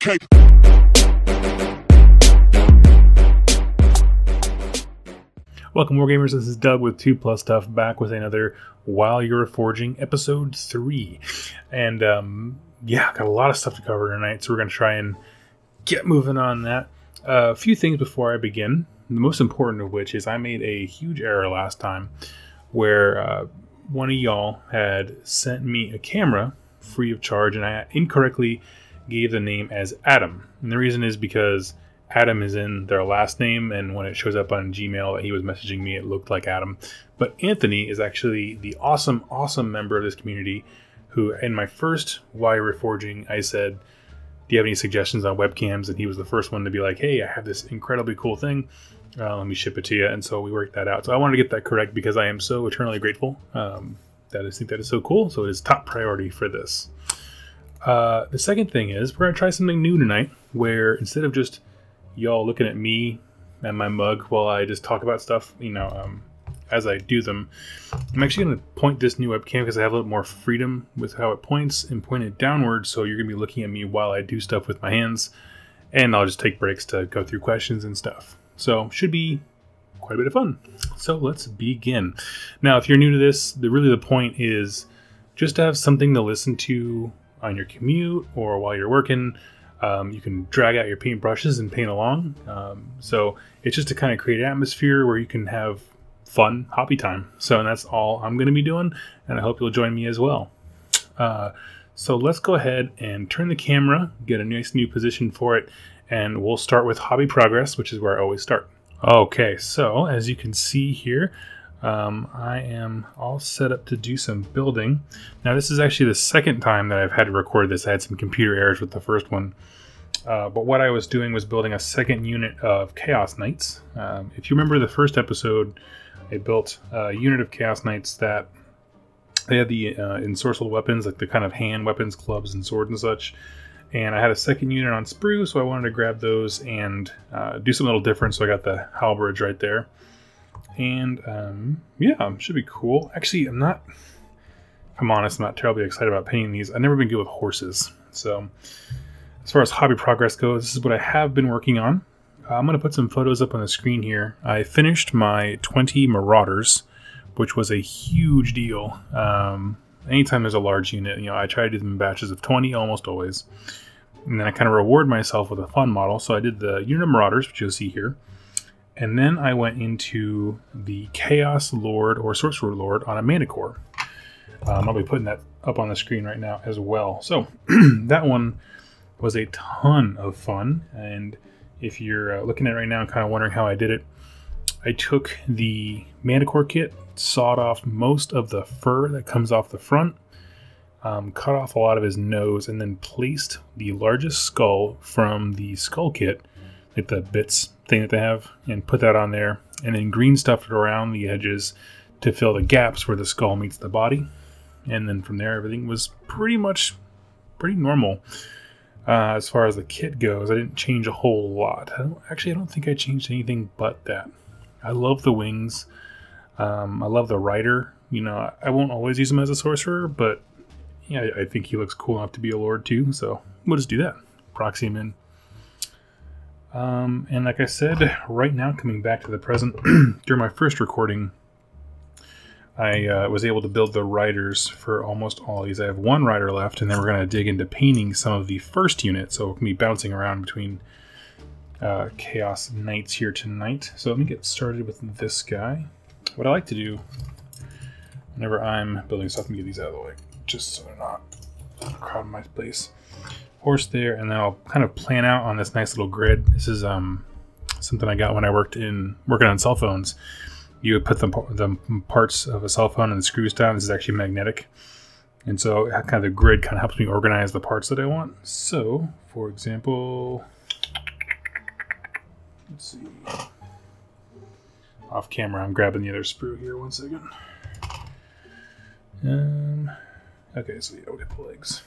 Okay. Welcome, Wargamers. This is Doug with 2+ Stuff, back with another While You're Forging, episode 3. And, yeah, got a lot of stuff to cover tonight, so we're going to try and get moving on that. A few things before I begin, the most important of which is I made a huge error last time where one of y'all had sent me a camera free of charge, and I incorrectly gave the name as Adam. And the reason is because Adam is in their last name, and when it shows up on Gmail that he was messaging me, it looked like Adam. But Anthony is actually the awesome member of this community who, in my first WYR Forging, I said, do you have any suggestions on webcams? And he was the first one to be like, hey, I have this incredibly cool thing. Let me ship it to you. And so we worked that out. So I wanted to get that correct because I am so eternally grateful. I think that is so cool. So it is top priority for this. The second thing is we're going to try something new tonight where instead of just y'all looking at me and my mug while I just talk about stuff, as I do them, I'm actually going to point this new webcam because I have a little more freedom with how it points and point it downward. So you're going to be looking at me while I do stuff with my hands, and I'll just take breaks to go through questions and stuff. So should be quite a bit of fun. So let's begin. Now, if you're new to this, really the point is just to have something to listen to on your commute or while you're working. You can drag out your paintbrushes and paint along. So it's just to kind of create an atmosphere where you can have fun hobby time. So and that's all I'm going to be doing, and I hope you'll join me as well. So let's go ahead and turn the camera, get a nice new position for it, and we'll start with hobby progress, which is where I always start. Okay, so as you can see here, I am all set up to do some building. Now this is actually the second time that I've had to record this. I had some computer errors with the first one. But what I was doing was building a second unit of Chaos Knights. If you remember the first episode, I built a unit of Chaos Knights that they had the ensorcelled weapons, like the kind of hand weapons, clubs and swords and such. And I had a second unit on sprue, so I wanted to grab those and do something a little different. So I got the halberd right there. And yeah, should be cool. Actually, I'm not terribly excited about painting these. I've never been good with horses. So as far as hobby progress goes, this is what I have been working on. I'm going to put some photos up on the screen here. I finished my 20 Marauders, which was a huge deal. Anytime there's a large unit, I try to do them in batches of 20 almost always. And then I kind of reward myself with a fun model. So I did the unit of Marauders, which you'll see here. And then I went into the Chaos Lord or Sorcerer Lord on a Manicore. I'll be putting that up on the screen right now as well. So that one was a ton of fun. And if you're looking at it right now and kind of wondering how I did it, I took the Manicore kit, sawed off most of the fur that comes off the front, cut off a lot of his nose, and then placed the largest skull from the skull kit, like the bits thing that they have, and put that on there, and then green stuffed it around the edges to fill the gaps where the skull meets the body. And then from there, everything was pretty normal. As far as the kit goes, I didn't change a whole lot. I don't think I changed anything but that. I love the wings. I love the rider. I won't always use him as a sorcerer, but yeah, I think he looks cool enough to be a lord too. So we'll just do that. Proxy him in. And like I said, right now, coming back to the present, during my first recording, I was able to build the riders for almost all these. I have one rider left, and then we're going to dig into painting some of the first unit, so we'll be bouncing around between Chaos Knights here tonight. So let me get started with this guy. What I like to do whenever I'm building stuff, let me get these out of the way, just so they're not crowding my place. Horse there, and then I'll kind of plan out on this nice little grid. This is something I got when I working on cell phones. You would put the parts of a cell phone and the screws down. This is actually magnetic, and so kind of the grid kind of helps me organize the parts that I want. So, for example, let's see. Off camera, I'm grabbing the other sprue here. 1 second. Okay, so yeah, we'll get the legs.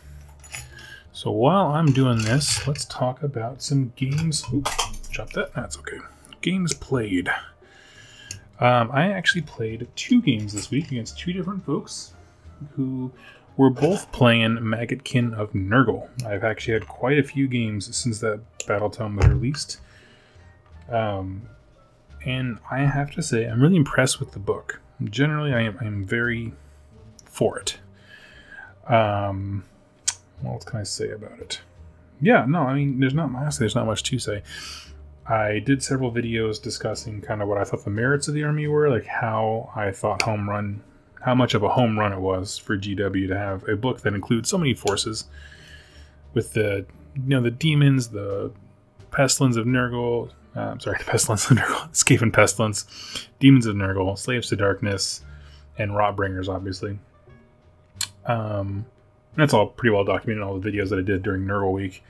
So while I'm doing this, let's talk about some games. Oops, drop that. That's okay. Games played. I actually played 2 games this week against 2 different folks who we're both playing Maggotkin of Nurgle. I've actually had quite a few games since that Battle Tome was released. And I have to say, I'm really impressed with the book. Generally, I am very for it. What else can I say about it? Yeah, no, I mean, there's not much to say. I did several videos discussing kind of what I thought the merits of the army were, like how I thought how much of a home run it was for GW to have a book that includes so many forces with the demons, the pestilence of Nurgle, pestilence of Nurgle, Skaven pestilence, demons of Nurgle, slaves to darkness, and rotbringers, obviously. That's all pretty well documented in all the videos that I did during Nurgle Week.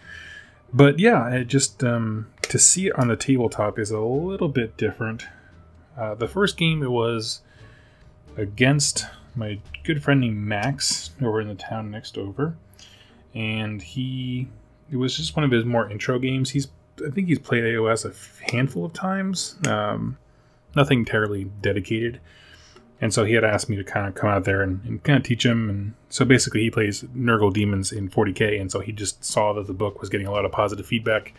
But yeah, it just to see it on the tabletop is a little bit different. The first game, it was against my good friend named Max over in the town next over, and it was just one of his more intro games. I think he's played AOS a handful of times, nothing terribly dedicated. And so he had asked me to kind of come out there and kind of teach him. And so basically he plays Nurgle Demons in 40k. And so he just saw that the book was getting a lot of positive feedback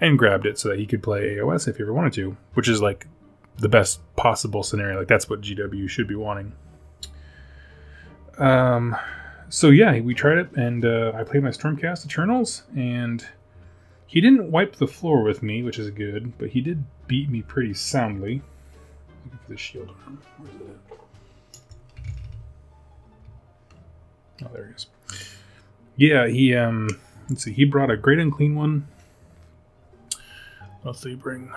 and grabbed it so that he could play AOS if he ever wanted to, which is like the best possible scenario. Like that's what GW should be wanting. So yeah, we tried it, and I played my Stormcast Eternals, and he didn't wipe the floor with me, which is good, but he did beat me pretty soundly. Looking for the shield arm. Where's it at? Oh, there he is. Yeah, he, let's see, he brought a Great Unclean One. Let's see, bring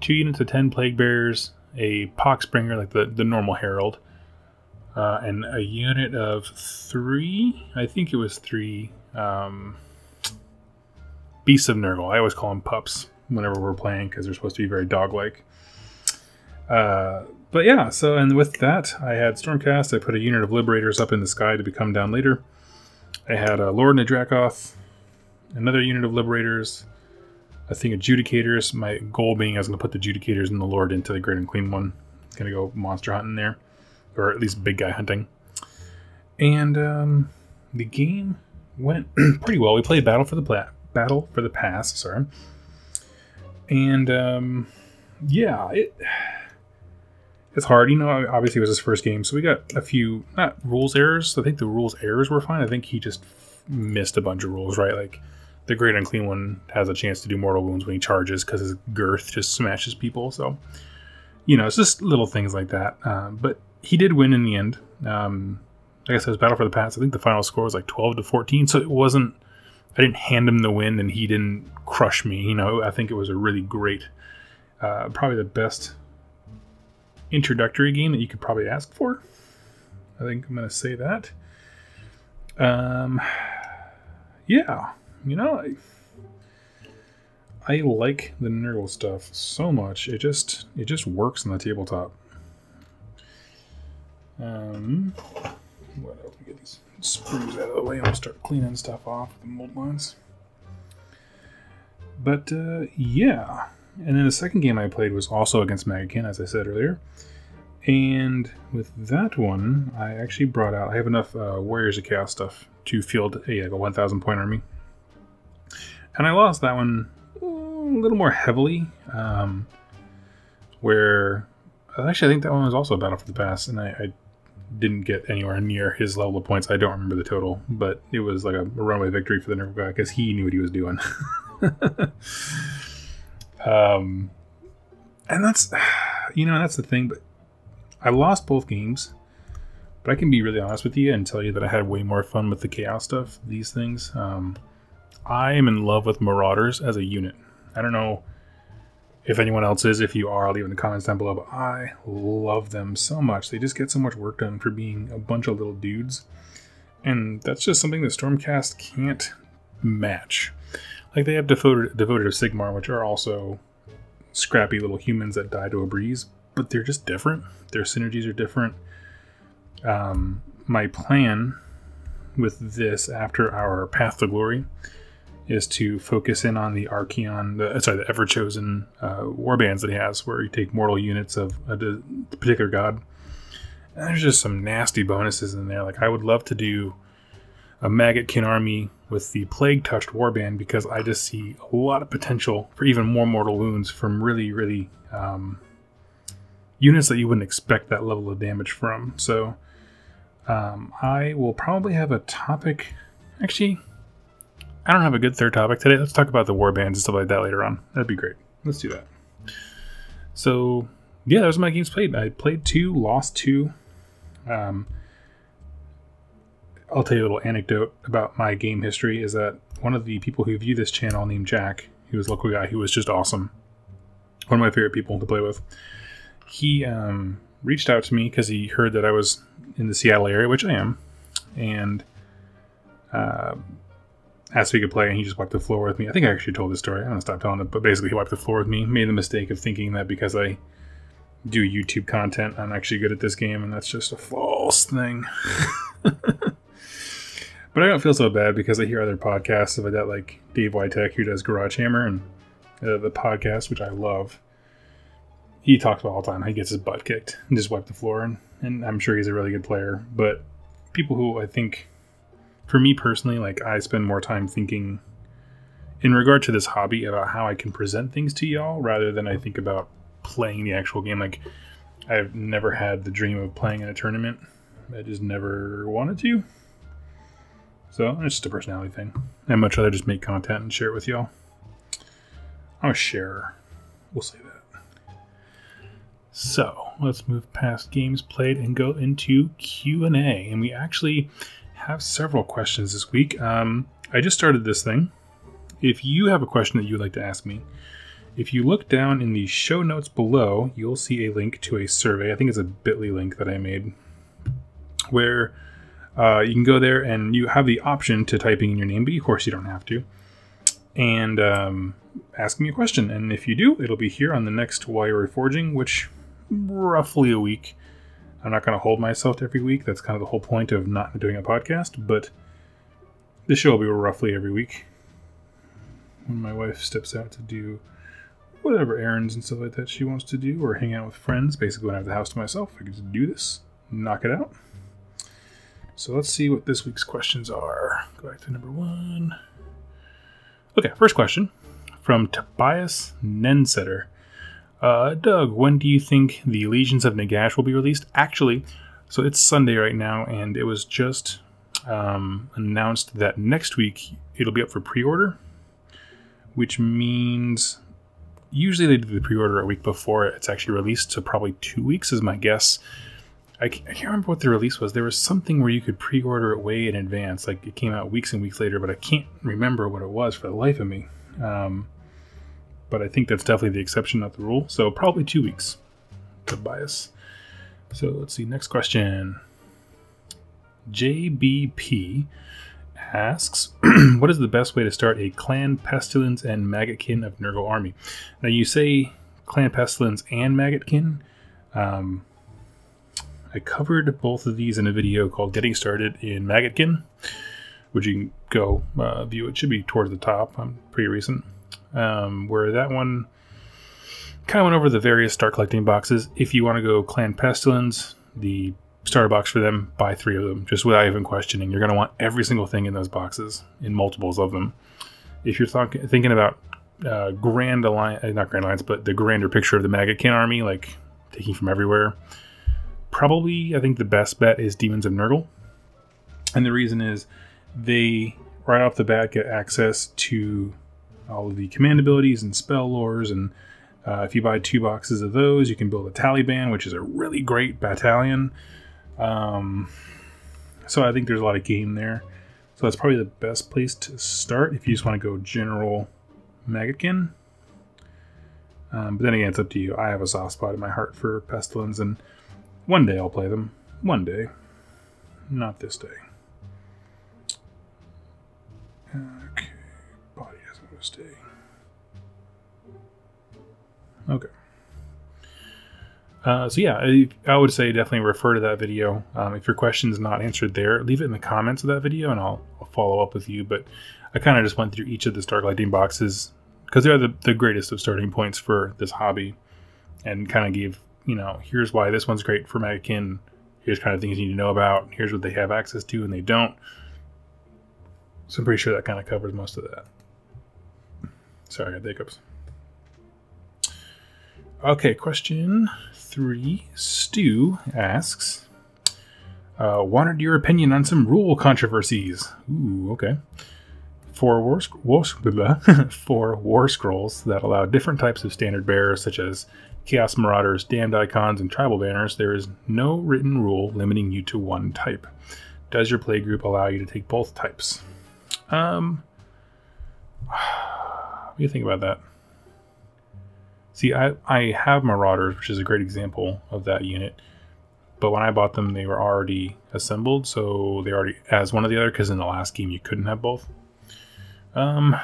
2 units of 10 Plague Bearers, a Poxbringer, like the normal Herald, and a unit of 3, I think it was 3, Beasts of Nurgle. I always call them pups whenever we're playing because they're supposed to be very dog-like. But yeah, so, and with that, I had Stormcast. I put a unit of Liberators up in the sky to be come down later. I had a Lord and a Dracoth, another unit of Liberators, I think Adjudicators. My goal being I was going to put the Adjudicators and the Lord into the Great Unclean One. Going to go monster hunting there, or at least big guy hunting. And the game went pretty well. We played Battle for the Pass, sorry. And yeah, it's hard. You know, obviously it was his first game, so we got a few, not rules errors. I think the rules errors were fine. I think he just missed a bunch of rules, right? Like, the Great Unclean One has a chance to do mortal wounds when he charges because his girth just smashes people. So, you know, it's just little things like that. But he did win in the end. Like I said, it was Battle for the Pass. I think the final score was like 12-14. So it wasn't, I didn't hand him the win and he didn't crush me. You know, I think it was a really great, probably the best introductory game that you could probably ask for. I think I'm going to say that. Yeah, you know, I like the Nurgle stuff so much. It just works on the tabletop. What else? We get these sprues out of the way. I'll start cleaning stuff off the mold lines. But yeah, and then the second game I played was also against Maggotkin, as I said earlier. And with that one, I actually brought out, I have enough Warriors of Chaos stuff to field a 1,000 point army. And I lost that one a little more heavily, where, actually I think that one was also a Battle for the Pass, and I didn't get anywhere near his level of points. I don't remember the total, but it was like a runaway victory for the Nurgle guy, because he knew what he was doing. And that's, you know, that's the thing, but I lost both games, but I can be really honest with you and tell you that I had way more fun with the Chaos stuff, these things. I am in love with Marauders as a unit. I don't know if anyone else is. If you are, I'll leave in the comments down below, but I love them so much. They just get so much work done for being a bunch of little dudes. And that's just something that Stormcast can't match. Like, they have Devoted of SIgmar, which are also scrappy little humans that die to a breeze, but they're just different. Their synergies are different. My plan with this after our Path to Glory is to focus in on the Archeon, the Everchosen warbands that he has, where you take mortal units of a particular god, And there's just some nasty bonuses in there. Like, I would love to do a Maggotkin army with the Plague-touched warband, because I just see a lot of potential for even more mortal wounds from really, really units that you wouldn't expect that level of damage from. So I will probably have a topic. Actually, I don't have a good third topic today. Let's talk about the warbands and stuff like that later on. That'd be great. Let's do that. So yeah, those are my games played. I played 2, lost 2. I'll tell you a little anecdote about my game history, is that one of the people who view this channel, named Jack, he was a local guy who was just awesome. One of my favorite people to play with. He reached out to me because he heard that I was in the Seattle area, which I am, and asked if he could play, and he just wiped the floor with me. I think I actually told this story. I'm going to stop telling it, but basically he wiped the floor with me. Made the mistake of thinking that because I do YouTube content, I'm actually good at this game, and that's just a false thing. But I don't feel so bad, because I hear other podcasts of that, like Dave Witek, who does Garage Hammer, and the podcast, which I love. He talks about all the time. He gets his butt kicked and just wiped the floor, and I'm sure he's a really good player. But people who, I think, for me personally, like, I spend more time thinking in regard to this hobby about how I can present things to y'all, rather than I think about playing the actual game. Like, I've never had the dream of playing in a tournament. I just never wanted to. So it's just a personality thing. I'd much rather just make content and share it with y'all. I'm a sharer. We'll say that. So let's move past games played and go into Q&A. And we actually have several questions this week. I just started this thing. If you have a question that you would like to ask me, if you look down in the show notes below, you'll see a link to a survey. I think it's a bit.ly link that I made, where you can go there and you have the option to typing in your name, but of course you don't have to, and ask me a question. And if you do, it'll be here on the next WYR Forging, which roughly a week. I'm not going to hold myself to every week. That's kind of the whole point of not doing a podcast, but the show will be roughly every week when my wife steps out to do whatever errands and stuff like that she wants to do, or hang out with friends. Basically, when I have the house to myself, I can just do this, knock it out. So let's see what this week's questions are. Go back to number 1. Okay, first question from Tobias Nensetter. Doug, when do you think the Legions of Nagash will be released? Actually, so it's Sunday right now, and it was just announced that next week it'll be up for pre-order, which means usually they do the pre-order a week before it's actually released, so probably 2 weeks is my guess. I can't remember what the release was. There was something where you could pre-order it way in advance. Like, it came out weeks and weeks later, but I can't remember what it was for the life of me. But I think that's definitely the exception, not the rule. So probably 2 weeks. Good bias. So let's see. Next question. JBP asks, what is the best way to start a Clan Pestilence and Maggotkin of Nurgle army? Now, you say Clan Pestilence and Maggotkin. I covered both of these in a video called Getting Started in Maggotkin, which you can go view. It should be towards the top. Pretty recent. Where that one kind of went over the various start collecting boxes. If you want to go Clan Pestilence, the starter box for them, buy 3 of them, just without even questioning. You're going to want every single thing in those boxes, in multiples of them. If you're thinking about Grand Alliance, not Grand Alliance, but the grander picture of the Maggotkin army, like taking from everywhere, probably, I think the best bet is Demons of Nurgle. And the reason is they, right off the bat, get access to all of the command abilities and spell lores, and if you buy 2 boxes of those, you can build a Taliban, which is a really great battalion. So I think there's a lot of game there. So that's probably the best place to start if you just want to go general Maggotkin. But then again, it's up to you. I have a soft spot in my heart for Pestilence, and one day I'll play them. One day. Not this day. Okay. Body doesn't want to stay. Okay. So yeah, I would say definitely refer to that video. If your question's not answered there, leave it in the comments of that video and I'll follow up with you. But I kind of just went through each of the start collecting boxes because they're the greatest of starting points for this hobby, and kind of gave, you know, here's why this one's great for Maggotkin, Here's kind of things you need to know about. Here's what they have access to and they don't. So I'm pretty sure that kind of covers most of that. Sorry, I got the hiccups. Okay, question 3. Stu asks, wanted your opinion on some rule controversies. Ooh, okay. For war scrolls that allow different types of standard bearers, such as Chaos Marauders, Damned Icons, and Tribal Banners, there is no written rule limiting you to one type. Does your playgroup allow you to take both types? What do you think about that? See, I have Marauders, which is a great example of that unit. But when I bought them, they were already assembled, so they already as one or the other, because in the last game you couldn't have both. I'm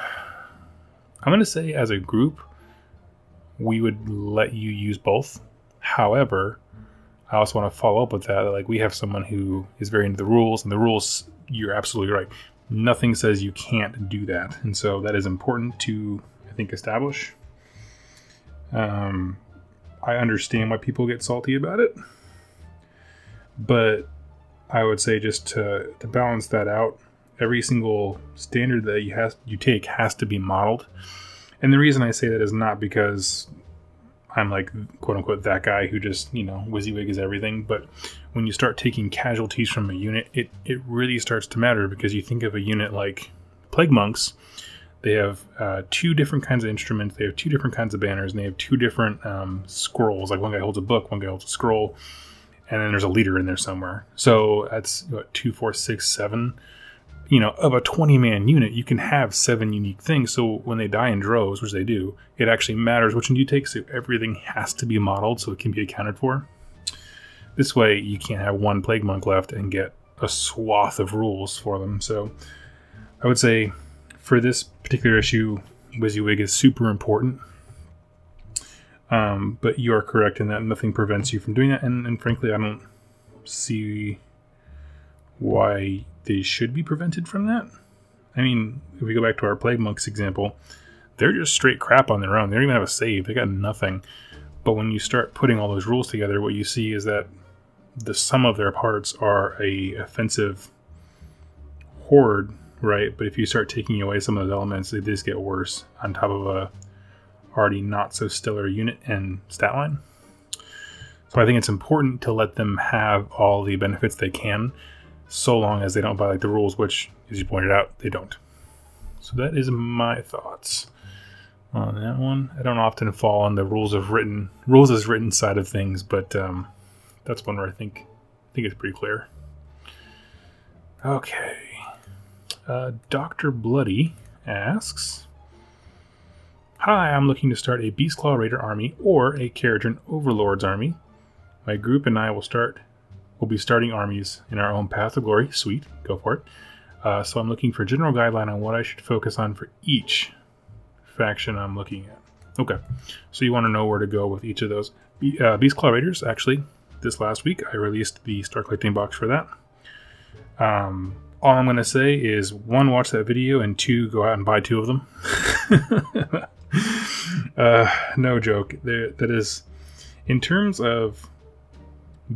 going to say as a group, we would let you use both. However, I also want to follow up with that. Like, we have someone who is very into the rules, and the rules, you're absolutely right. Nothing says you can't do that. And so that is important to, I think, establish. I understand why people get salty about it. But I would say, just to balance that out, every single standard that you take has to be modeled. And the reason I say that is not because I'm like, quote unquote, that guy who just, WYSIWYG is everything. But when you start taking casualties from a unit, it really starts to matter, because you think of a unit like Plague Monks. They have 2 different kinds of instruments, they have 2 different kinds of banners, and they have 2 different scrolls. Like, one guy holds a book, one guy holds a scroll, and then there's a leader in there somewhere. So that's 2, 4, 6, 7. Of a 20-man unit, you can have 7 unique things. So when they die in droves, which they do, it actually matters which one you take. So everything has to be modeled so it can be accounted for. This way, you can't have one Plague Monk left and get a swath of rules for them. So I would say, for this particular issue, WYSIWYG is super important. But you are correct in that nothing prevents you from doing that. And frankly, I don't see why they should be prevented from that. I mean, if we go back to our Plague Monks example, they're just straight crap on their own. They don't even have a save. They got nothing. But when you start putting all those rules together, what you see is that the sum of their parts are a offensive horde, right? But if you start taking away some of those elements, they just get worse on top of a already not so stellar unit and stat line. So I think it's important to let them have all the benefits they can, so long as they don't violate the rules, which, as you pointed out, they don't. So that is my thoughts on that one. I don't often fall on the rules as written side of things, but that's one where I think it's pretty clear. Okay. Dr. Bloody asks, hi, I'm looking to start a Beastclaw Raider army or a Caradron Overlord's army. My group and I will be starting armies in our own Path of Glory. Sweet, go for it. So I'm looking for a general guideline on what I should focus on for each faction I'm looking at. Okay, so you want to know where to go with each of those. Beastclaw Raiders, actually, this last week I released the Star Collecting box for that. All I'm going to say is, 1, watch that video, and 2, go out and buy 2 of them. No joke. That is, in terms of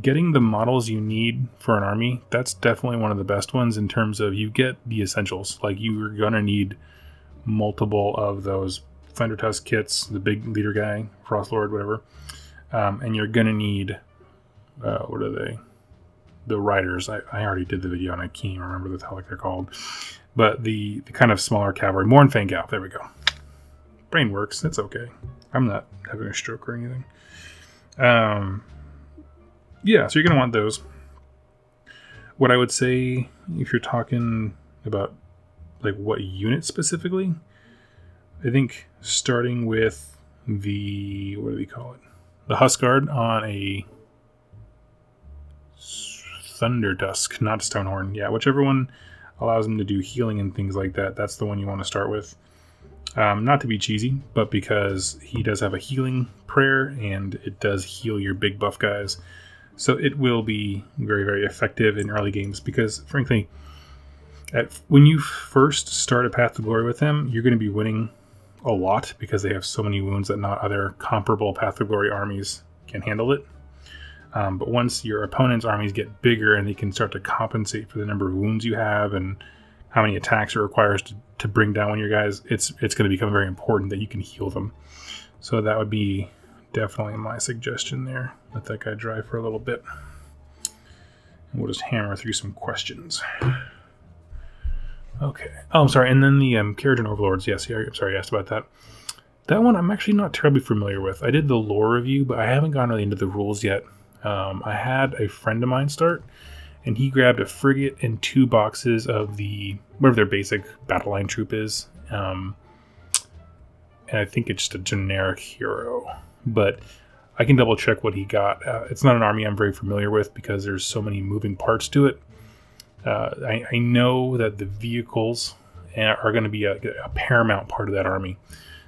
getting the models you need for an army, that's definitely one of the best ones in terms of you get the essentials. Like, you're going to need multiple of those Thunder Tusk kits, the big leader guy, Frostlord, whatever. And you're going to need, what are they? The riders. I already did the video and I can't even remember the hell they're called. But the kind of smaller cavalry. Mornfang Gal. There we go. Brain works. That's okay. I'm not having a stroke or anything. Yeah, so you're going to want those. What I would say, if you're talking about like what unit specifically, I think starting with the, what do we call it? The Huskguard on a Thunder Tusk, not Stonehorn. Yeah, whichever one allows them to do healing and things like that, that's the one you want to start with. Not to be cheesy, but because he does have a healing prayer and it does heal your big buff guys. So it will be very, very effective in early games because, frankly, when you first start a Path to Glory with them, you're going to be winning a lot because they have so many wounds that not other comparable Path to Glory armies can handle it. But once your opponent's armies get bigger and they can start to compensate for the number of wounds you have and how many attacks it requires to bring down one of your guys, it's going to become very important that you can heal them. So that would be definitely my suggestion there. Let that guy dry for a little bit. And we'll just hammer through some questions. Okay. Oh, I'm sorry. And then the Keratin Overlords. Yes, I'm sorry I asked about that. That one I'm actually not terribly familiar with. I did the lore review, but I haven't gone really into the rules yet. I had a friend of mine start, and he grabbed a frigate and 2 boxes of the whatever their basic battle line troop is. And I think it's just a generic hero. But I can double check what he got. It's not an army I'm very familiar with because there's so many moving parts to it. I know that the vehicles are going to be a paramount part of that army.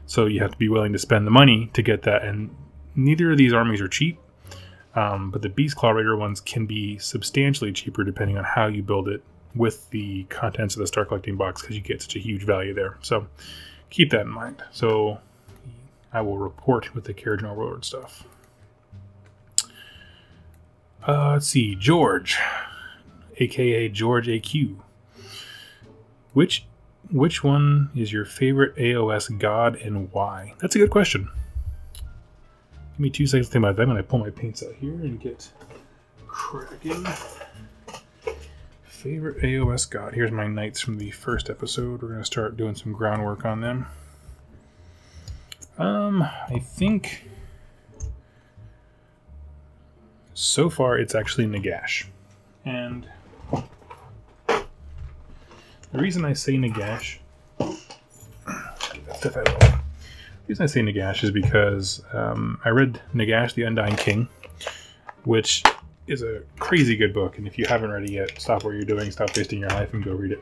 So you have to be willing to spend the money to get that. And neither of these armies are cheap. But the Beast Claw Raider ones can be substantially cheaper depending on how you build it with the contents of the Star Collecting box, because you get such a huge value there. So keep that in mind. So I will report with the Keratin Overlord stuff. Let's see. George, a.k.a. George AQ. Which one is your favorite AOS god and why? That's a good question. Give me 2 seconds to think about that. I'm going to pull my paints out here and get cracking. Favorite AOS god. Here's my knights from the first episode. We're going to start doing some groundwork on them. I think so far it's actually Nagash. And the reason I say Nagash... The reason I say Nagash is because I read Nagash the Undying King, which is a crazy good book, and if you haven't read it yet, stop what you're doing, stop wasting your life, and go read it.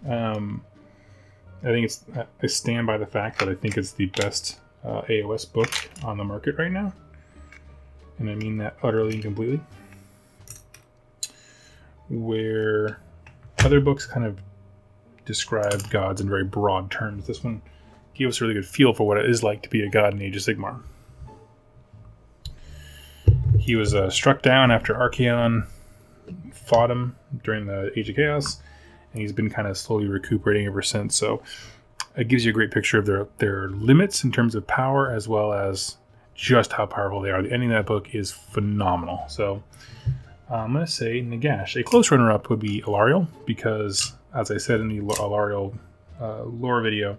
I stand by the fact that I think it's the best AOS book on the market right now, and I mean that utterly and completely. Where other books kind of describe gods in very broad terms, this one gave us a really good feel for what it is like to be a god in Age of Sigmar. He was struck down after Archaon fought him during the Age of Chaos, and he's been kind of slowly recuperating ever since. So it gives you a great picture of their limits in terms of power, as well as just how powerful they are. The ending of that book is phenomenal. So I'm going to say Nagash. A close runner-up would be Alariel, because, as I said in the Alariel lore video,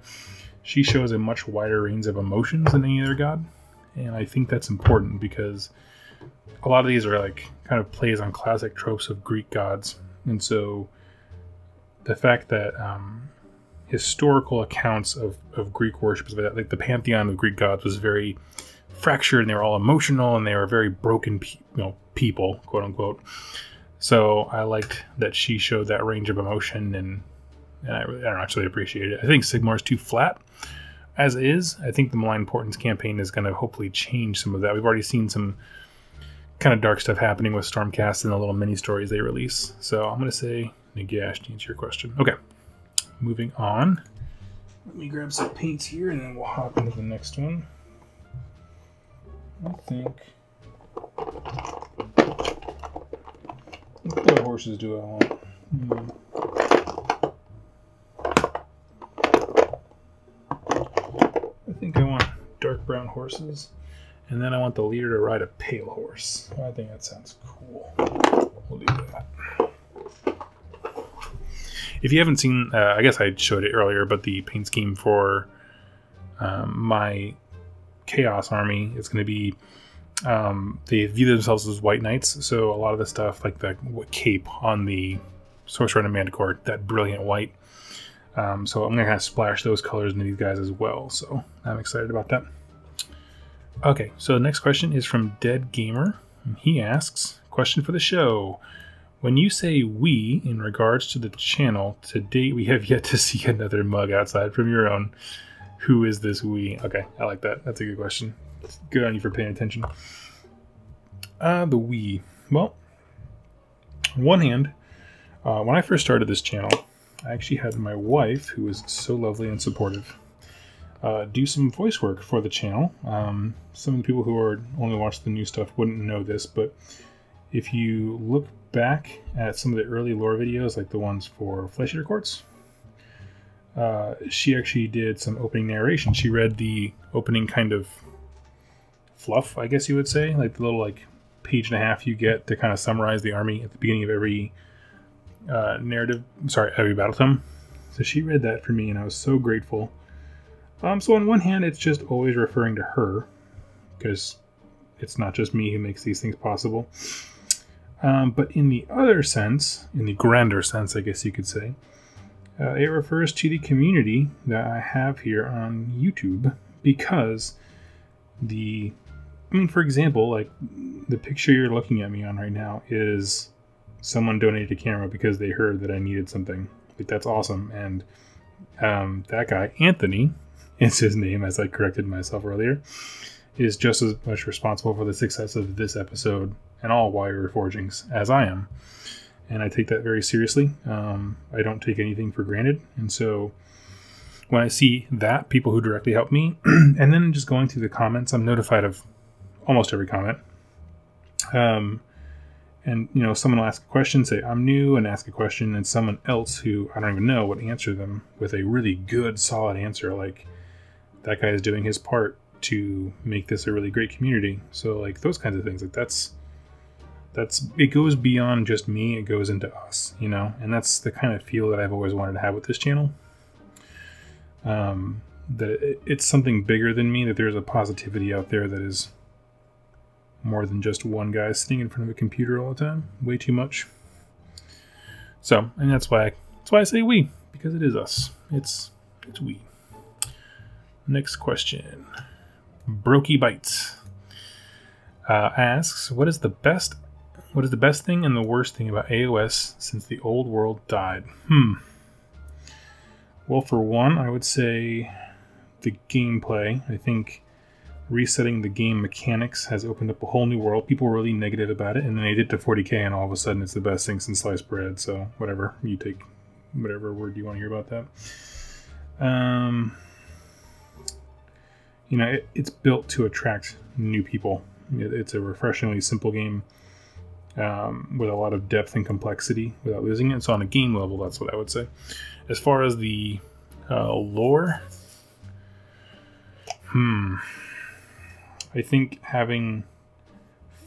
she shows a much wider range of emotions than any other god, and I think that's important because a lot of these are like kind of plays on classic tropes of Greek gods, and so the fact that historical accounts of Greek worship, like the pantheon of Greek gods, was very fractured, and they were all emotional, and they were very broken people, quote unquote. So I liked that she showed that range of emotion, and I don't actually appreciate it. I think Sigmar is too flat as is. I think the Malign Portents campaign is going to hopefully change some of that. We've already seen some kind of dark stuff happening with Stormcast and the little mini stories they release. So I'm going to say Nagash to answer your question. Okay, moving on. Let me grab some paints here and then we'll hop into the next one. I think... what color horses do I want? I think I want dark brown horses, and then I want the leader to ride a pale horse. I think that sounds cool. We'll do that. If you haven't seen, I guess I showed it earlier, but the paint scheme for my Chaos army is going to be, they view themselves as white knights, so a lot of the stuff, like the cape on the Sorcerer and Manticore, that brilliant white. So I'm going to kind of splash those colors into these guys as well, so I'm excited about that. Okay, so the next question is from Dead Gamer. He asks, question for the show. When you say we in regards to the channel, to date we have yet to see another mug outside from your own. Who is this we? Okay, I like that. That's a good question. Good on you for paying attention. The we. Well, on one hand, when I first started this channel, I actually had my wife, who was so lovely and supportive, do some voice work for the channel. Some of the people who are only watch the new stuff wouldn't know this, but if you look back at some of the early lore videos, like the ones for Flesh Eater Courts, she actually did some opening narration. She read the opening kind of fluff, I guess you would say, like the little like page and a half you get to kind of summarize the army at the beginning of every every battle tome. So she read that for me, and I was so grateful. So on one hand, it's just always referring to her, because it's not just me who makes these things possible. But in the other sense, in the grander sense, I guess you could say, it refers to the community that I have here on YouTube, because for example, like the picture you're looking at me on right now is someone donated a camera because they heard that I needed something. Like, that's awesome. And that guy, Anthony, is his name, as I corrected myself earlier, is just as much responsible for the success of this episode and all WYR forgings as I am. And I take that very seriously. I don't take anything for granted. And so when I see that, people who directly help me, and then just going through the comments, I'm notified of almost every comment. And, you know, someone will ask a question, say, I'm new, and ask a question, and someone else who I don't even know would answer them with a really good, solid answer. Like, that guy is doing his part to make this a really great community. So, like, those kinds of things, like, that's it goes beyond just me, it goes into us, you know? And that's the kind of feel that I've always wanted to have with this channel. That it's something bigger than me, that there's a positivity out there that is more than just one guy sitting in front of a computer all the time. Way too much. So, and that's why I say we, because it is us. It's we. Next question. Brokey Bites asks, what is the best thing and the worst thing about AOS since the old world died? Well, for one, I would say the gameplay. I think resetting the game mechanics has opened up a whole new world. People were really negative about it, and then they did to 40k, and all of a sudden it's the best thing since sliced bread. So whatever, you take whatever word you want to hear about that. You know, it's built to attract new people. It's a refreshingly simple game with a lot of depth and complexity without losing it. So on a game level, that's what I would say. As far as the lore, I think having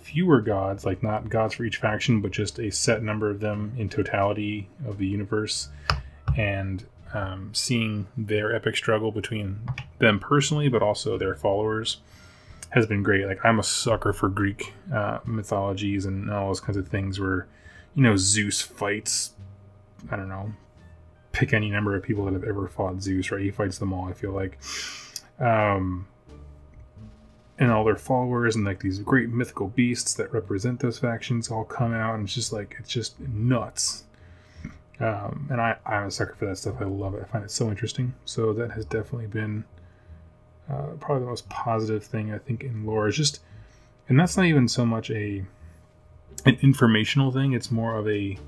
fewer gods, like not gods for each faction, but just a set number of them in totality of the universe, and seeing their epic struggle between them personally, but also their followers, has been great. Like, I'm a sucker for Greek mythologies and all those kinds of things where, you know, Zeus fights, I don't know, pick any number of people that have ever fought Zeus, right? He fights them all, I feel like. And all their followers and like these great mythical beasts that represent those factions all come out, and it's just like, it's just nuts. And I'm a sucker for that stuff. I love it. I find it so interesting. So that has definitely been probably the most positive thing I think in lore. Is just, and that's not even so much an informational thing. It's more of a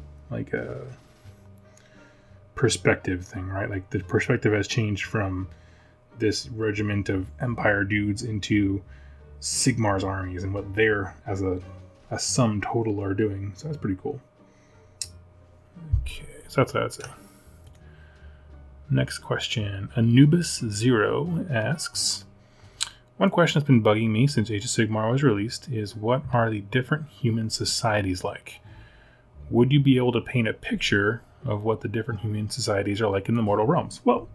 perspective thing, right? Like, the perspective has changed from this regiment of Empire dudes into SIgmar's armies and what they're, as a sum total, are doing. So that's pretty cool. Okay, so that's what I would say. Next question. Anubis0 asks, one question that's been bugging me since Age of Sigmar was released is, what are the different human societies like? Would you be able to paint a picture of what the different human societies are like in the mortal realms? Well,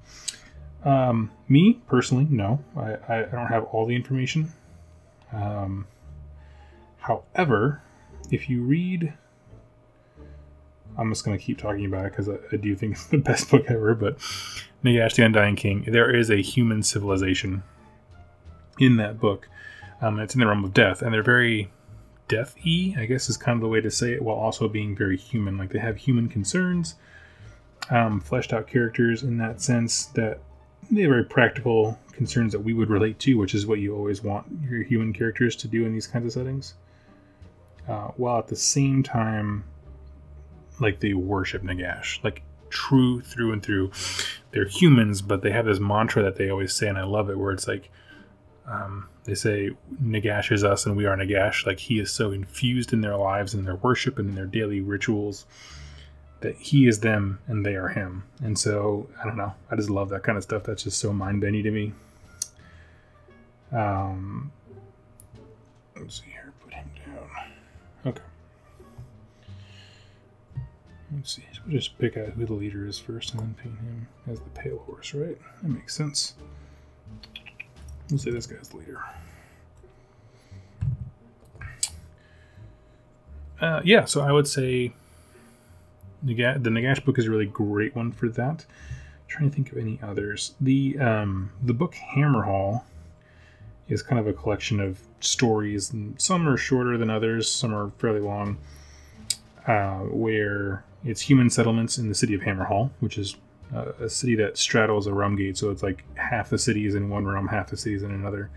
me personally, no. I don't have all the information. However, if you read, I'm just going to keep talking about it because I do think it's the best book ever, but Nagash the Undying King, there is a human civilization in that book. It's in the realm of death, and they're very death-y, I guess is kind of the way to say it, while also being very human. Like, they have human concerns, fleshed out characters in that sense, that they have very practical concerns that we would relate to, which is what you always want your human characters to do in these kinds of settings. While at the same time, like, they worship Nagash, like, true through and through. they're humans, but they have this mantra that they always say, and I love it, where it's like, they say, Nagash is us and we are Nagash. Like, he is so infused in their lives and their worship and in their daily rituals that he is them and they are him. And so, I don't know. I just love that kind of stuff. That's just so mind-bending to me. Let's see here. Put him down. Okay. Let's see. So we'll just pick out who the leader is first and then paint him as the pale horse, right? That makes sense. We'll say this guy's the leader. Yeah, so I would say the Nagash book is a really great one for that. I'm trying to think of any others. The book Hammerhall is kind of a collection of stories, and some are shorter than others, some are fairly long, where it's human settlements in the city of Hammerhall, which is a city that straddles a realm gate, so it's like half the city is in one realm, half the city is in another.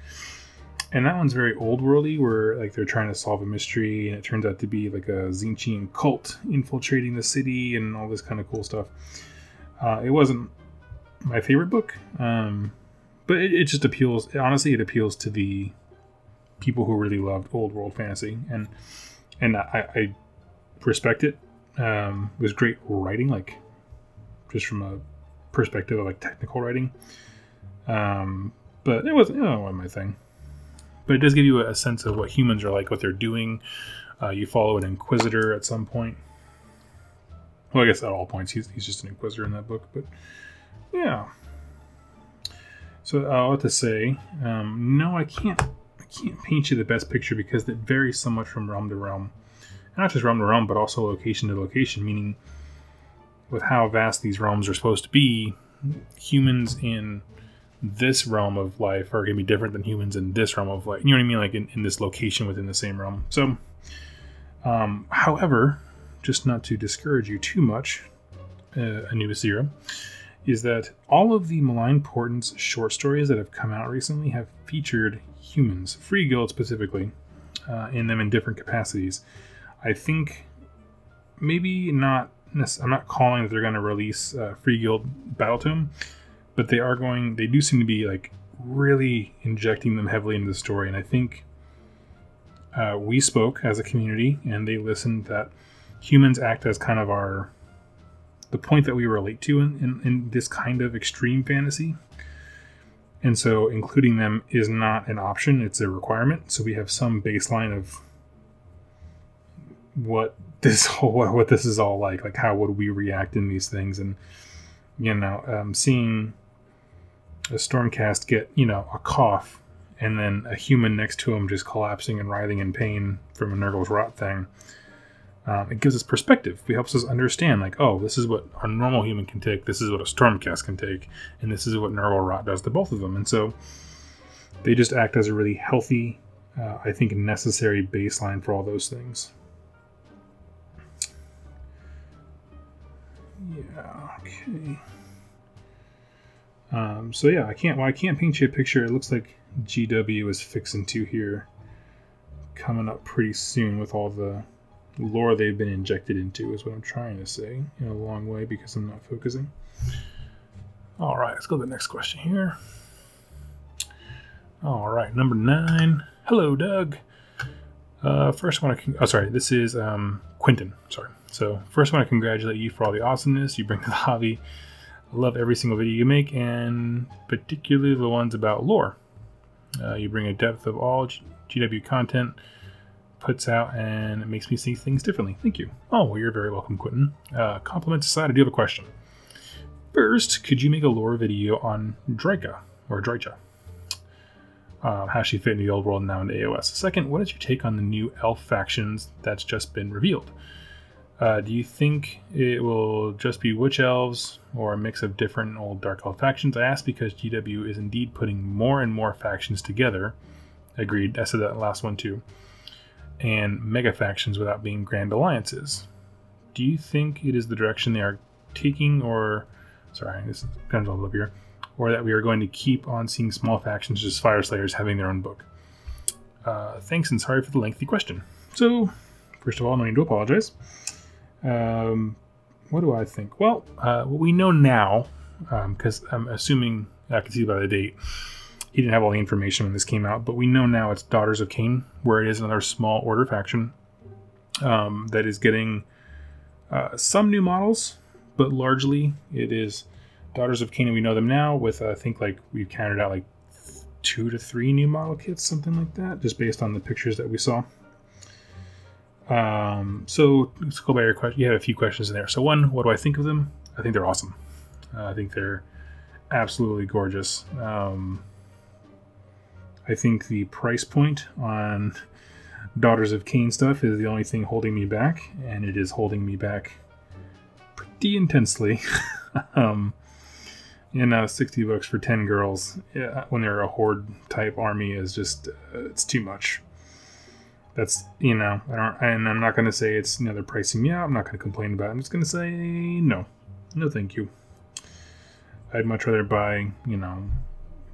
And that one's very old worldy, where like they're trying to solve a mystery, and it turns out to be like a Tzeentchian cult infiltrating the city and all this kind of cool stuff. It wasn't my favorite book, but it just appeals. Honestly, it appeals to the people who really loved old world fantasy, and I respect it. It was great writing, like just from a perspective of like technical writing. But it wasn't my thing. But it does give you a sense of what humans are like, what they're doing. You follow an Inquisitor at some point. Well, I guess at all points. He's just an Inquisitor in that book. But yeah. So I'll have to say, no, I can't paint you the best picture because it varies so much from realm to realm. And not just realm to realm, but also location to location. Meaning, with how vast these realms are supposed to be, humans in this realm of life are going to be different than humans in this realm of life. You know what I mean? Like in this location within the same realm. So, however, just not to discourage you too much, Anubis Zero, is that all of the Malign Portents short stories that have come out recently have featured humans, Free Guild specifically, in them in different capacities. I think maybe not, I'm not calling that they're going to release Free Guild Battletome, but they do seem to be like really injecting them heavily into the story. And I think we spoke as a community and they listened that humans act as kind of the point that we relate to in this kind of extreme fantasy. And so including them is not an option, it's a requirement. So we have some baseline of what this is all like how would we react in these things. And, seeing a Stormcast get, a cough and then a human next to him just collapsing and writhing in pain from a Nurgle's Rot thing. It gives us perspective. It helps us understand, like, oh, this is what a normal human can take, this is what a Stormcast can take, and this is what Nurgle Rot does to both of them. And so they just act as a really healthy, I think, necessary baseline for all those things. Yeah, okay. So yeah, I can't paint you a picture. It looks like GW is fixing to here, coming up pretty soon with all the lore they've been injected into, is what I'm trying to say in a long way because I'm not focusing. All right, let's go to the next question here. All right, number 9. Hello, Doug. First, I want to. This is Quentin. Sorry. So first, I want to congratulate you for all the awesomeness you bring to the hobby. I love every single video you make, and particularly the ones about lore. You bring a depth of all GW content puts out, and it makes me see things differently. Thank you. Oh, well, you're very welcome, Quentin. Compliments aside, I do have a question. First, could you make a lore video on Drycha, or Drycha? How she fit into the old world and now into AOS. Second, what is your take on the new elf factions that's just been revealed? Do you think it will just be witch elves or a mix of different old dark elf factions? I ask because GW is indeed putting more and more factions together. Agreed, I said that last one too. And mega factions without being grand alliances. Do you think it is the direction they are taking, or sorry, this is kind of all up here, or that we are going to keep on seeing small factions, just Fire Slayers, having their own book? Thanks, and sorry for the lengthy question. So, first of all, no need to apologize. What do I think? Well, what we know now, because I'm assuming, I can see by the date, he didn't have all the information when this came out, but we know now it's Daughters of Cain, where it is another small order faction that is getting some new models, but largely it is Daughters of Cain, and we know them now with, I think, like, we've counted out like 2 to 3 new model kits, something like that, just based on the pictures that we saw. So let's go by your question. You had a few questions in there. So one, what do I think of them? I think they're awesome. I think they're absolutely gorgeous. I think the price point on Daughters of Cain stuff is the only thing holding me back, and it is holding me back pretty intensely. And $60 for 10 girls, when they're a horde type army, is just it's too much. That's, you know, I'm not going to say it's, you know, they're pricing me out. I'm not going to complain about it. I'm just going to say no thank you. I'd much rather buy, you know,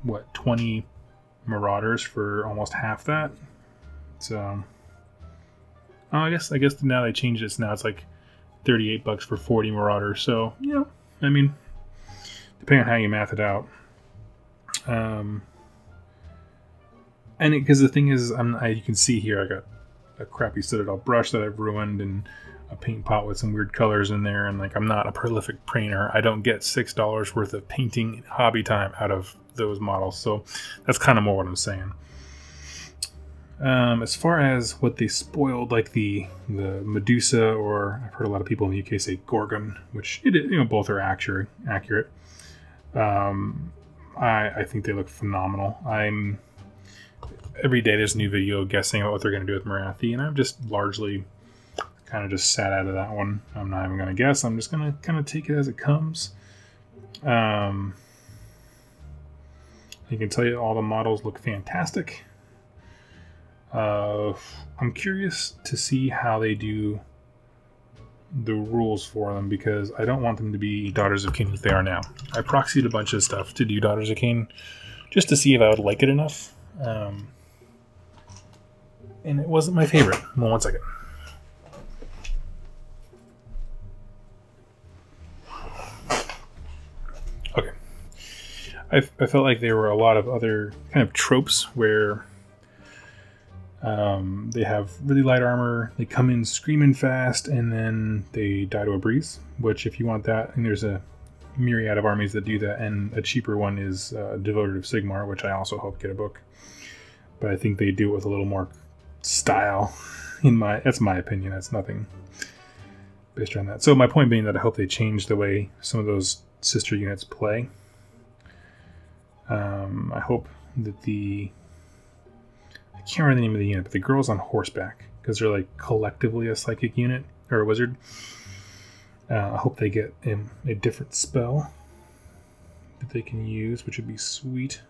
what, 20 Marauders for almost half that. So I guess now they changed it. So now it's like $38 for 40 Marauders. So yeah, I mean, depending on how you math it out. And because the thing is, you can see here, I got a crappy Citadel brush that I've ruined, and a paint pot with some weird colors in there, and like, I'm not a prolific painter. I don't get $6 worth of painting hobby time out of those models, so that's kind of more what I'm saying. As far as what they spoiled, like the Medusa, or I've heard a lot of people in the UK say Gorgon, which it is, you know, both are accurate. I think they look phenomenal. Every day there's a new video guessing about what they're going to do with Marathi, and I'm just largely kind of just sat out of that one. I'm not even going to guess. I'm just going to kind of take it as it comes. I can tell you all the models look fantastic. I'm curious to see how they do the rules for them, because I don't want them to be Daughters of Cain as they are now. I proxied a bunch of stuff to do Daughters of Cain just to see if I would like it enough. And it wasn't my favorite. Well, one second. Okay. I felt like there were a lot of other kind of tropes where they have really light armor, they come in screaming fast, and then they die to a breeze, which if you want that, and there's a myriad of armies that do that, and a cheaper one is Devoted of Sigmar, which I also hope get a book. But I think they do it with a little more style. That's my opinion. That's nothing based on that. So my point being that I hope they change the way some of those sister units play. I hope that I can't remember the name of the unit, but the girls on horseback, because they're like collectively a psychic unit or a wizard. I hope they get a different spell that they can use, which would be sweet.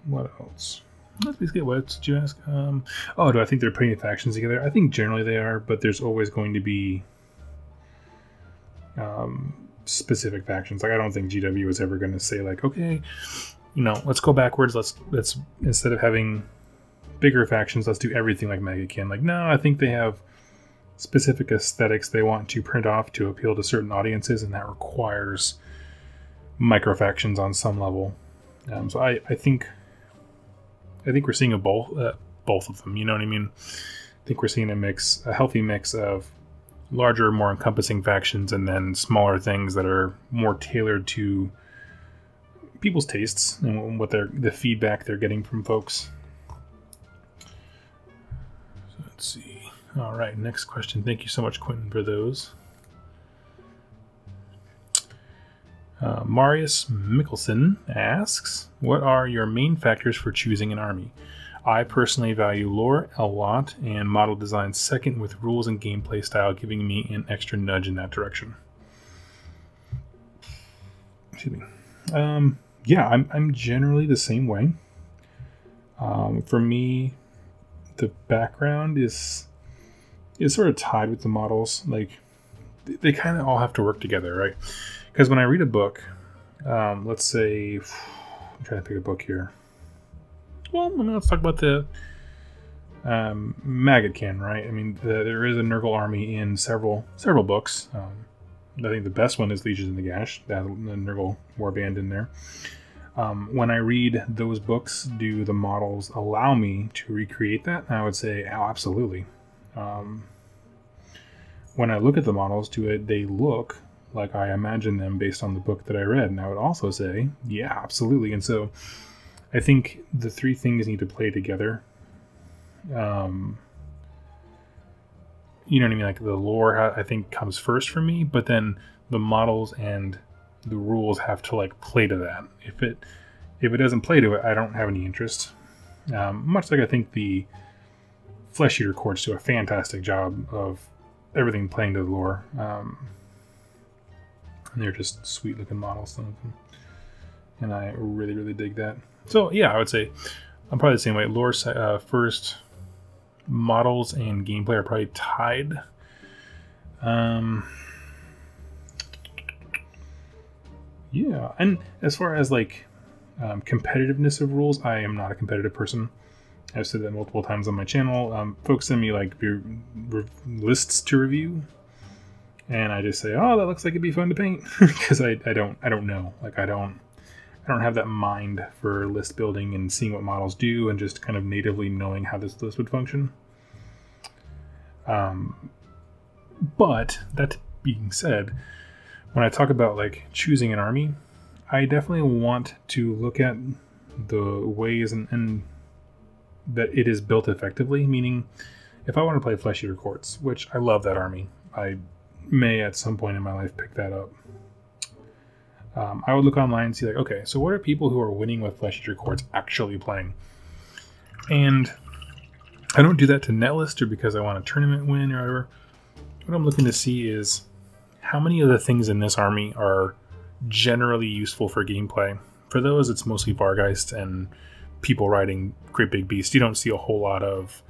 What else? What did you ask? Oh, do I think they're putting the factions together? I think generally they are, but there's always going to be specific factions. Like, I don't think GW is ever going to say, like, okay, you know, let's go backwards. Let's instead of having bigger factions, let's do everything like Megakin. Like, no, I think they have specific aesthetics they want to print off to appeal to certain audiences, and that requires micro factions on some level. So I think we're seeing both of them. You know what I mean? I think we're seeing a healthy mix of larger, more encompassing factions, and then smaller things that are more tailored to people's tastes and what the feedback they're getting from folks. So let's see. All right, next question. Thank you so much, Quentin, for those. Marius Mikkelsen asks, what are your main factors for choosing an army? I personally value lore a lot, and model design second, with rules and gameplay style giving me an extra nudge in that direction. Excuse me. Yeah, I'm generally the same way. For me, the background is sort of tied with the models. Like, they kind of all have to work together, right? Because when I read a book, let's say, I'm trying to pick a book here. Well, let's talk about the Maggot can, right? I mean, there is a Nurgle army in several books. I think the best one is Legions in the Gash, that the Nurgle warband in there. When I read those books, do the models allow me to recreate that? I would say, oh, absolutely. When I look at the models, they look like I imagine them based on the book that I read? And I would also say, yeah, absolutely. And so I think the three things need to play together. You know what I mean? Like the lore, I think, comes first for me, but then the models and the rules have to like play to that. If it doesn't play to it, I don't have any interest. Much like I think the Flesh Eater courts do a fantastic job of everything playing to the lore. And they're just sweet looking models, some of them. And I really, really dig that. So yeah, I would say I'm probably the same way. Lore first, models and gameplay are probably tied. Yeah, and as far as like competitiveness of rules, I am not a competitive person. I've said that multiple times on my channel. Folks send me like lists to review, and I just say, "Oh, that looks like it'd be fun to paint," because I don't know. Like I don't have that mind for list building and seeing what models do and just kind of natively knowing how this list would function. But that being said, when I talk about like choosing an army, I definitely want to look at the ways and that it is built effectively. Meaning, if I want to play Flesh Eater Courts, which I love that army, I may at some point in my life pick that up. I would look online and see like, okay, so what are people who are winning with Flesh Eater Courts actually playing? And I don't do that to netlist or because I want a tournament win or whatever. What I'm looking to see is how many of the things in this army are generally useful for gameplay. For those, it's mostly Vargeist and people riding great big beasts. You don't see a whole lot of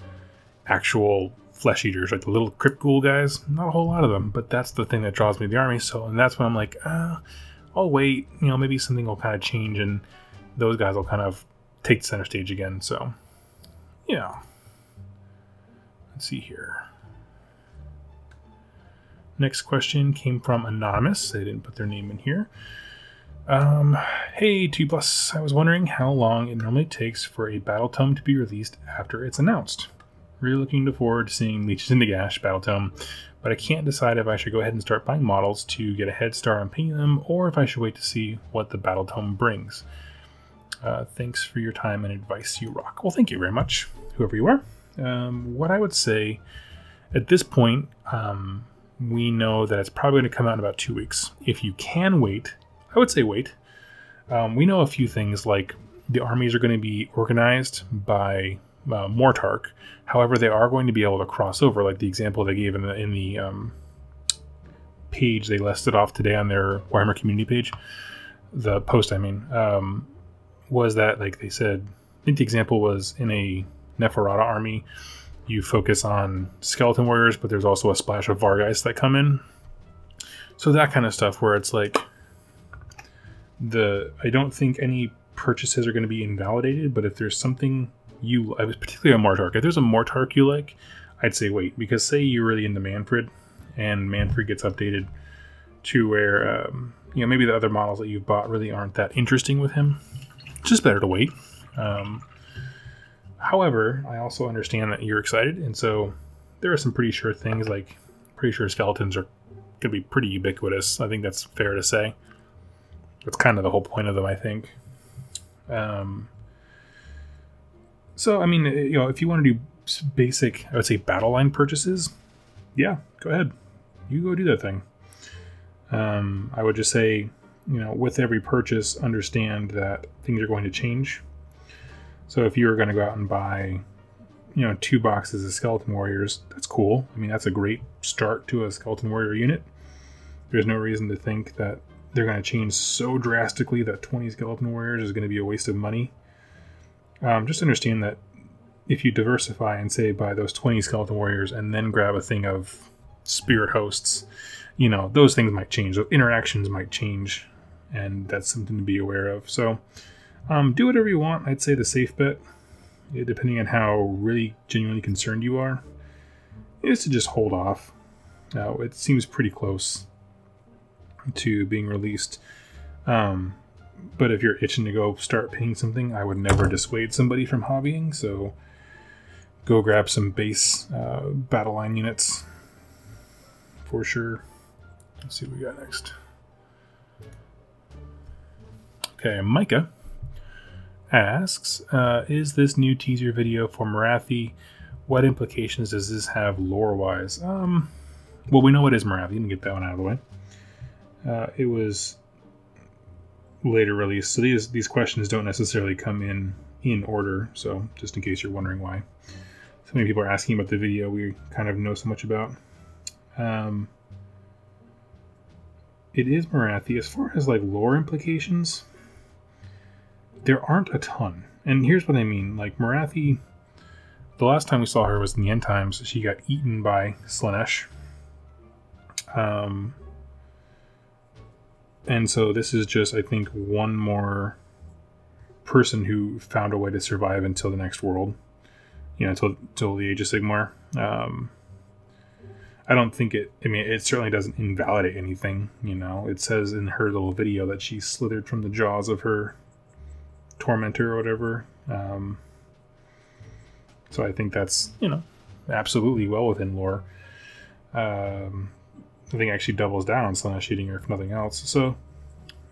actual flesh eaters, like the little crypt ghoul guys. Not a whole lot of them, but that's the thing that draws me to the army. So, and that's when I'm like, I'll wait. You know, maybe something will kind of change, and those guys will kind of take the center stage again. So, yeah. Let's see here. Next question came from Anonymous. They didn't put their name in here. Hey, 2+, I was wondering how long it normally takes for a battle tome to be released after it's announced. Really looking forward to seeing Legions in the Gash battle tome, but I can't decide if I should go ahead and start buying models to get a head start on painting them, or if I should wait to see what the battle tome brings. Thanks for your time and advice, you rock. Well, thank you very much, whoever you are. What I would say at this point, we know that it's probably going to come out in about 2 weeks. If you can wait, I would say wait. We know a few things, like the armies are going to be organized by Mortarch. However, they are going to be able to cross over, like the example they gave in the page they listed off today on their Warhammer community page. The post, I mean, was that, like they said, I think the example was in a Neferata army, you focus on skeleton warriors, but there's also a splash of Vargeist that come in. So that kind of stuff where it's like, I don't think any purchases are going to be invalidated, but if there's something I was particularly on Mortarch. If there's a Mortarch you like, I'd say wait, because say you're really into Manfred, and Manfred gets updated to where, you know, maybe the other models that you've bought really aren't that interesting with him. It's just better to wait. However, I also understand that you're excited, and so there are some pretty sure things, like pretty sure skeletons are going to be pretty ubiquitous. I think that's fair to say. That's kind of the whole point of them, I think. So, I mean, you know, if you want to do basic, I would say, battle line purchases, yeah, go ahead. You go do that thing. I would just say, you know, with every purchase, understand that things are going to change. So if you're going to go out and buy, you know, 2 boxes of Skeleton Warriors, that's cool. I mean, that's a great start to a Skeleton Warrior unit. There's no reason to think that they're going to change so drastically that 20 Skeleton Warriors is going to be a waste of money. Just understand that if you diversify and say buy those 20 Skeleton Warriors and then grab a thing of Spirit Hosts, you know, those things might change. Those interactions might change, and that's something to be aware of. So do whatever you want. I'd say the safe bet depending on how really genuinely concerned you are, is to just hold off. It seems pretty close to being released. But if you're itching to go start painting something, I would never dissuade somebody from hobbying. So go grab some base battle line units for sure. Let's see what we got next. Okay, Micah asks, is this new teaser video for Marathi? What implications does this have lore-wise? Well, we know it is Marathi. You can get that one out of the way. It was later released, so these questions don't necessarily come in order, so just in case you're wondering why so many people are asking about the video we kind of know so much about. It is Marathi. As far as like lore implications, there aren't a ton, and here's what I mean. Like Marathi, the last time we saw her was in the end times. She got eaten by Slanesh. And so this is just, I think, one more person who found a way to survive until the next world. You know, until the Age of Sigmar. I don't think it certainly doesn't invalidate anything, you know. It says in her little video that she slithered from the jaws of her tormentor or whatever. So I think that's, you know, absolutely well within lore. I think it actually doubles down on Slanesh eating her if nothing else. So,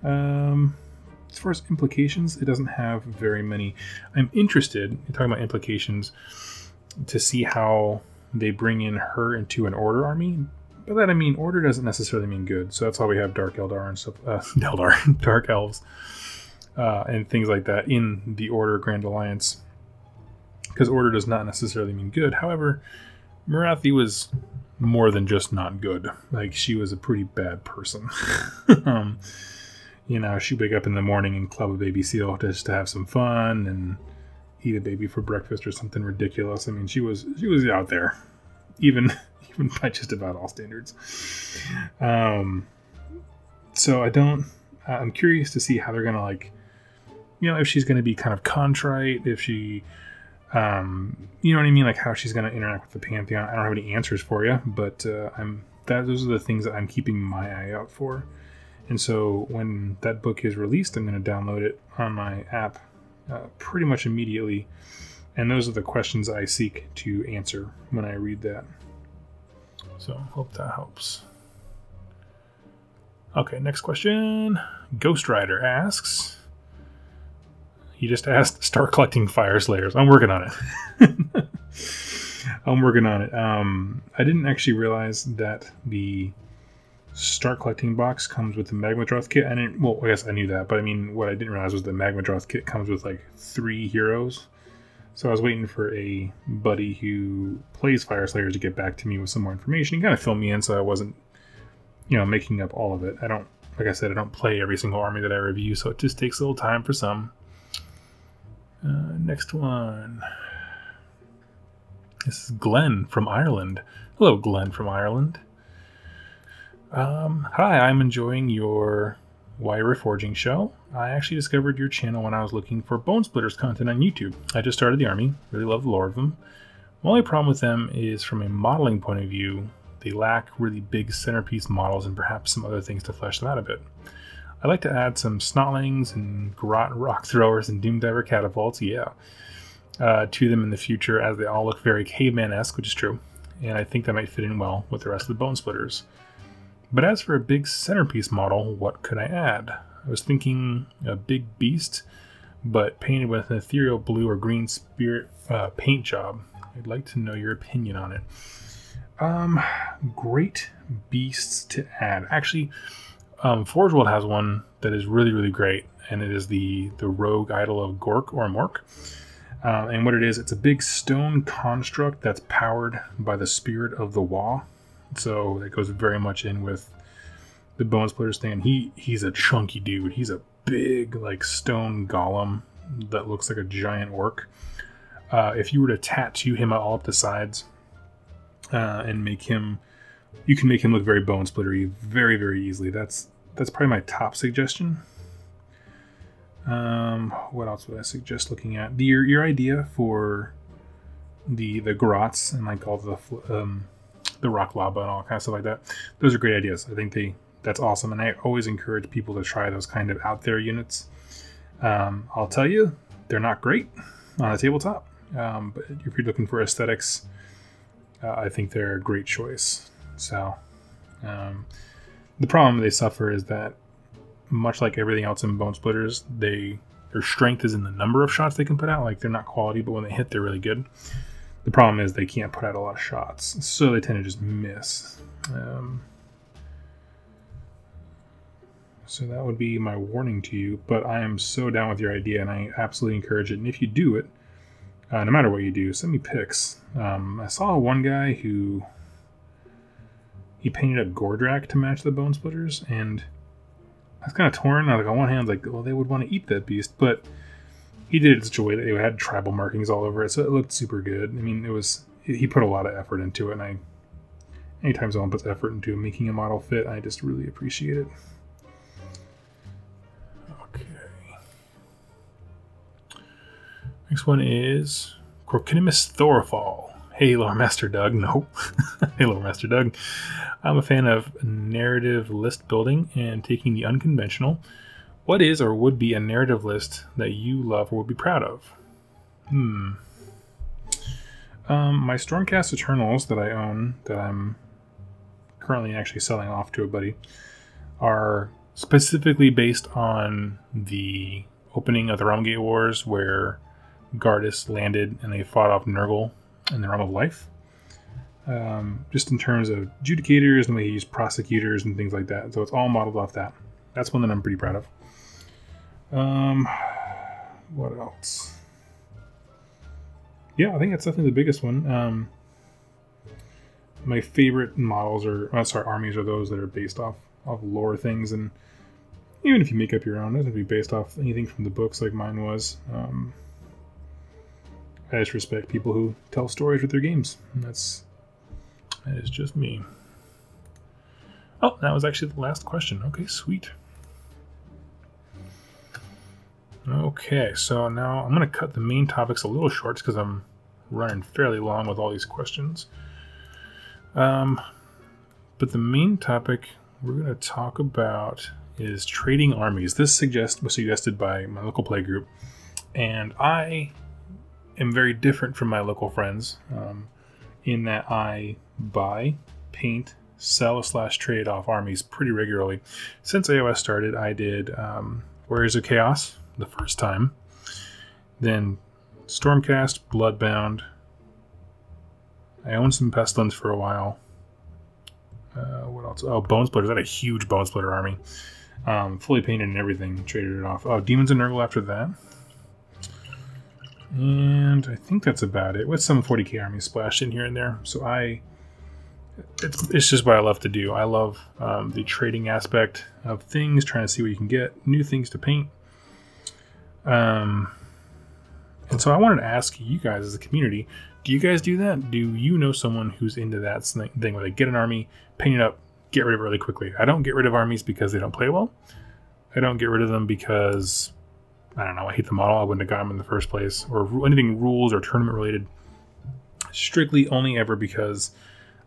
as far as implications, it doesn't have very many. I'm interested in talking about implications to see how they bring in her into an Order army. By that I mean Order doesn't necessarily mean good. So that's why we have Dark Eldar and stuff, Dark Elves, and things like that in the Order Grand Alliance. Because Order does not necessarily mean good. However, Marathi was more than just not good. Like, she was a pretty bad person. You know, she'd wake up in the morning and club a baby seal just to have some fun and eat a baby for breakfast or something ridiculous. I mean, she was out there, even by just about all standards. So I'm curious to see how they're gonna, like, you know, if she's gonna be kind of contrite, if she, you know what I mean, like how she's gonna interact with the Pantheon. I don't have any answers for you, but those are the things that I'm keeping my eye out for. And so when that book is released, I'm going to download it on my app pretty much immediately. And those are the questions I seek to answer when I read that. So hope that helps. Okay, next question. Ghost Rider asks, he just asked, start collecting Fire Slayers. I'm working on it. I'm working on it. I didn't actually realize that the Start Collecting box comes with the Magmadroth kit. Well, I guess I knew that, but I mean, what I didn't realize was the Magmadroth kit comes with like 3 heroes. So I was waiting for a buddy who plays Fire Slayers to get back to me with some more information. He kind of filled me in, so I wasn't, you know, making up all of it. Like I said, I don't play every single army that I review, so it just takes a little time for some. Next one. This is Glenn from Ireland. Hello, Glenn from Ireland. Hi, I'm enjoying your WYR Forging show. I actually discovered your channel when I was looking for Bone Splitters content on YouTube. I just started the army, really love the lore of them. My only problem with them is from a modeling point of view, they lack really big centerpiece models and perhaps some other things to flesh them out a bit. I'd like to add some Snotlings and Garrote Rock Throwers and Doomdiver Catapults, to them in the future, as they all look very caveman-esque, which is true, and I think that might fit in well with the rest of the Bone Splitters. But as for a big centerpiece model, what could I add? I was thinking a big beast, but painted with an ethereal blue or green spirit paint job. I'd like to know your opinion on it. Great beasts to add. Actually, Forge World has one that is really, really great, and it is the Rogue Idol of Gork or Mork. And what it is, it's a big stone construct that's powered by the spirit of the Wa. So that goes very much in with the Bone Splitters thing. And he's a chunky dude. He's a big, like, stone golem that looks like a giant orc. If you were to tattoo him all up the sides and make him, you can make him look very Bone Splittery very, very easily. That's probably my top suggestion. What else would I suggest looking at? Your idea for the grots and like all the rock lava and all kind of stuff like that. Those are great ideas. I think that's awesome, and I always encourage people to try those kind of out there units. I'll tell you, they're not great on a tabletop, but if you're looking for aesthetics, I think they're a great choice. So the problem they suffer is that, much like everything else in Bone Splitters, their strength is in the number of shots they can put out. Like, they're not quality, but when they hit, they're really good. The problem is they can't put out a lot of shots, so they tend to just miss. So that would be my warning to you, but I am so down with your idea, and I absolutely encourage it. And if you do it, no matter what you do, send me pics. I saw one guy who he painted a Gordrak to match the Bone Splitters, and I was kind of torn. I was like, on one hand, like, well, they would want to eat that beast, but he did it in such a way that it had tribal markings all over it, so it looked super good. I mean, he put a lot of effort into it, and anytime someone puts effort into making a model fit, I just really appreciate it. Okay. Next one is Crocinimus Thorofall. Hey, Lore Master Doug. No. Hey, Lore Master Doug. I'm a fan of narrative list building and taking the unconventional. What is or would be a narrative list that you love or would be proud of? My Stormcast Eternals that I own, that I'm currently actually selling off to a buddy, are specifically based on the opening of the Realmgate Wars, where Gardas landed and they fought off Nurgle in the Realm of Life. Just in terms of adjudicators and the way he used prosecutors and things like that. So it's all modeled off that. That's one that I'm pretty proud of. What else? Yeah, I think that's definitely the biggest one. My favorite models armies are those that are based off lore things, and even if you make up your own, it doesn't have to be based off anything from the books like mine was. I just respect people who tell stories with their games. And that is just me. Oh, that was actually the last question. Okay, sweet. Okay, so now I'm going to cut the main topics a little short because I'm running fairly long with all these questions. But the main topic we're going to talk about is trading armies. This was suggested by my local play group, and I am very different from my local friends in that I buy, paint, sell / trade off armies pretty regularly. Since AOS started, I did Warriors of Chaos the first time, then Stormcast, Bloodbound. I owned some Pestilence for a while. What else? Oh, Bone Splitters. I had a huge Bone Splitter army. Fully painted and everything. Traded it off. Oh, Demons and Nurgle after that. And I think that's about it, with some 40k armies splashed in here and there. So it's just what I love to do. I love the trading aspect of things, trying to see what you can get, new things to paint. And so I wanted to ask you guys as a community, do you guys do that? Do you know someone who's into that thing where they get an army, paint it up, get rid of it really quickly? I don't get rid of armies because they don't play well. I don't get rid of them because, I don't know, I hate the model. I wouldn't have got them in the first place. Or anything rules or tournament related. Strictly only ever because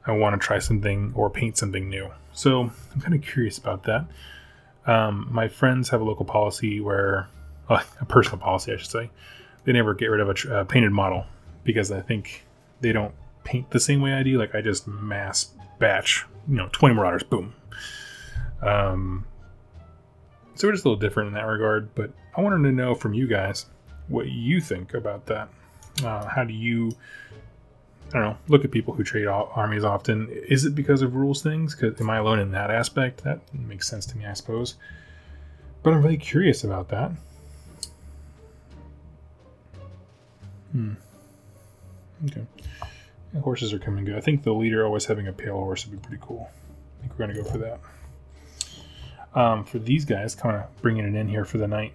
I want to try something or paint something new. So I'm kind of curious about that. My friends have a local policy where, a personal policy I should say, they never get rid of a painted model because I think they don't paint the same way I do. Like, I just mass batch, 20 Marauders, boom. So we're just a little different in that regard, but I wanted to know from you guys what you think about that. How do you, look at people who trade armies often? Is it because of rules things? Am I alone in that aspect? That makes sense to me, I suppose. But I'm really curious about that. Okay. Yeah, horses are coming good. I think the leader always having a pale horse would be pretty cool. I think we're going to go for that. For these guys, kind of bringing it in here for the night,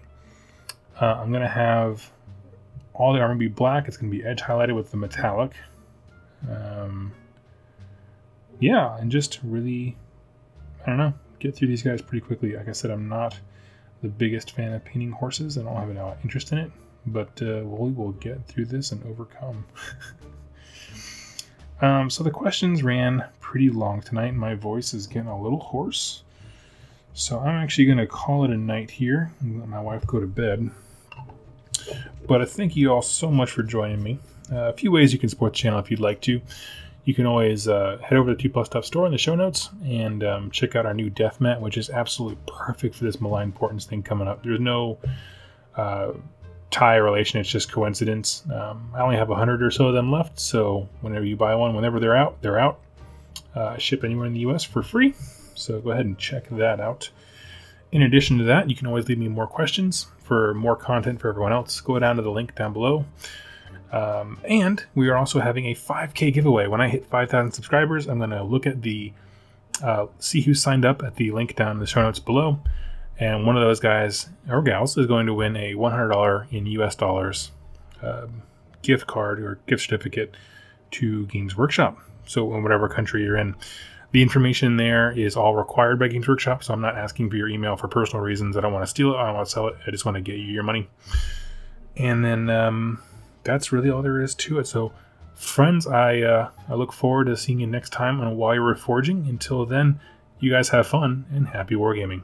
I'm going to have all the armor be black. It's going to be edge highlighted with the metallic. Yeah, and just really, get through these guys pretty quickly. Like I said, I'm not the biggest fan of painting horses. I don't have an interest in it, but we will get through this and overcome. So the questions ran pretty long tonight, and my voice is getting a little hoarse. So I'm actually going to call it a night here and let my wife go to bed. But I thank you all so much for joining me. A few ways you can support the channel if you'd like to. You can always head over to the 2+ Stuff store in the show notes and check out our new death mat, which is absolutely perfect for this malign portents thing coming up. There's no tie relation, it's just coincidence. I only have 100 or so of them left, so whenever you buy one, whenever they're out, they're out. Ship anywhere in the US for free, so go ahead and check that out. In addition to that, you can always leave me more questions for more content for everyone else. Go down to the link down below. And we are also having a 5K giveaway. When I hit 5,000 subscribers, I'm going to look at the see who signed up at the link down in the show notes below. And one of those guys or gals is going to win a $100 in US dollars gift card or gift certificate to Games Workshop. So in whatever country you're in. The information there is all required by Games Workshop, so I'm not asking for your email for personal reasons. I don't want to steal it. I don't want to sell it. I just want to get you your money. And then that's really all there is to it. So, friends, I look forward to seeing you next time on WYR Forging. Until then, you guys have fun and happy wargaming.